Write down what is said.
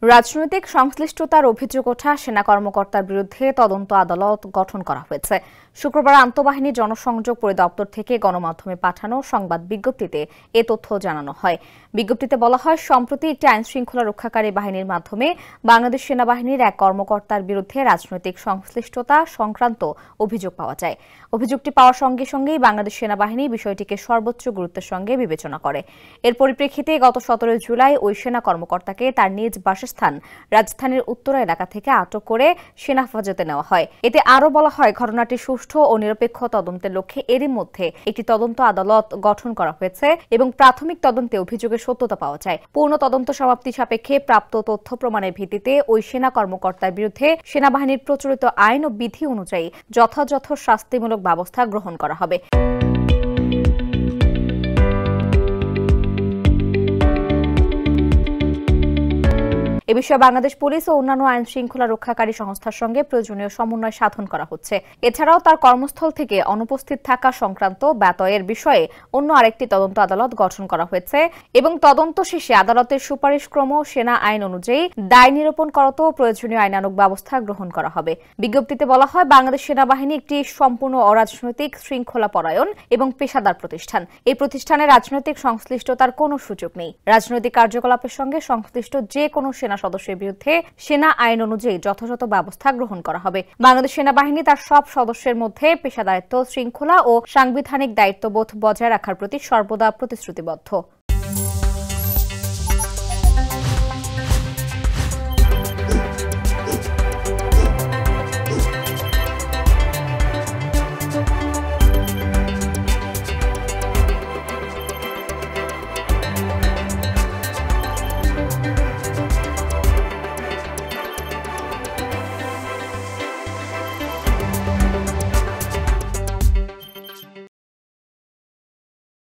রাজনৈতিক সংশ্লিষ্টতার অভিযোগ ওঠা সেনা কর্মকর্তার বিরুদ্ধে তদন্ত আদালত গঠন করা হয়েছে। শুক্রবার আন্তঃবাহিনী জনসংযোগ পরিদপ্তর থেকে গণমাধ্যমে পাঠানো সংবাদ বিজ্ঞপ্তিতে এ তথ্য জানানো হয়। বিজ্ঞপ্তিতে বলা হয়, সম্প্রতি একটি আইনশৃঙ্খলা রক্ষাকারী বাহিনীর মাধ্যমে বাংলাদেশ সেনাবাহিনীর এক কর্মকর্তার বিরুদ্ধে রাজনৈতিক সংশ্লিষ্টতা সংক্রান্ত অভিযোগ পাওয়া যায়। অভিযোগটি পাওয়ার সঙ্গে সঙ্গেই বাংলাদেশ সেনাবাহিনী বিষয়টিকে সর্বোচ্চ গুরুত্বের সঙ্গে বিবেচনা করে। এর পরিপ্রেক্ষিতে গত 17 জুলাই ওই সেনা কর্মকর্তাকে তার নিজ বাসস্থান রাজধানীর উত্তরা এলাকা থেকে আটক করে সেনা হেফাজতে নেওয়া হয়। এতে আরও বলা হয়, ঘটনাটি সুষ্ঠু ও নিরপেক্ষ তদন্তের লক্ষ্যে এরই মধ্যে একটি তদন্ত আদালত গঠন করা হয়েছে এবং প্রাথমিক তদন্তে অভিযোগের সত্যতা পাওয়া যায়। পূর্ণ তদন্ত সমাপ্তি সাপেক্ষে প্রাপ্ত তথ্য প্রমাণের ভিত্তিতে ওই সেনা কর্মকর্তার বিরুদ্ধে সেনাবাহিনীর প্রচলিত আইন ও বিধি অনুযায়ী যথাযথ শাস্তিমূলক ব্যবস্থা গ্রহণ করা হবে। এ বিষয়ে বাংলাদেশ পুলিশ ও অন্যান্য আইন শৃঙ্খলা রক্ষাকারী সংস্থার সঙ্গে প্রয়োজনীয় সমন্বয় সাধন করা হচ্ছে। এছাড়াও তার কর্মস্থল থেকে অনুপস্থিত থাকা সংক্রান্ত ব্যতয়ের বিষয়ে অন্য আরেকটি তদন্ত আদালত গঠন করা হয়েছে এবং তদন্ত শেষে আদালতের সুপারিশক্রম সেনা আইন অনুযায়ী দায় নিরূপণ করত প্রয়োজনীয় আইনানুগ ব্যবস্থা গ্রহণ করা হবে। বিজ্ঞপ্তিতে বলা হয়, বাংলাদেশ সেনাবাহিনী একটি সম্পূর্ণ অরাজনৈতিক, শৃঙ্খলা পরায়ণ এবং পেশাদার প্রতিষ্ঠান। এই প্রতিষ্ঠানে রাজনৈতিক সংশ্লিষ্টতার কোনো সুযোগ নেই। রাজনৈতিক কার্যকলাপের সঙ্গে সংশ্লিষ্ট যে কোনো সেনা সদস্যের বিরুদ্ধে সেনা আইন অনুযায়ী যথাযথ ব্যবস্থা গ্রহণ করা হবে। বাংলাদেশ সেনাবাহিনী তার সব সদস্যের মধ্যে পেশাদারিত্ব, শৃঙ্খলা ও সাংবিধানিক দায়িত্ববোধ বজায় রাখার প্রতি সর্বদা প্রতিশ্রুতিবদ্ধ।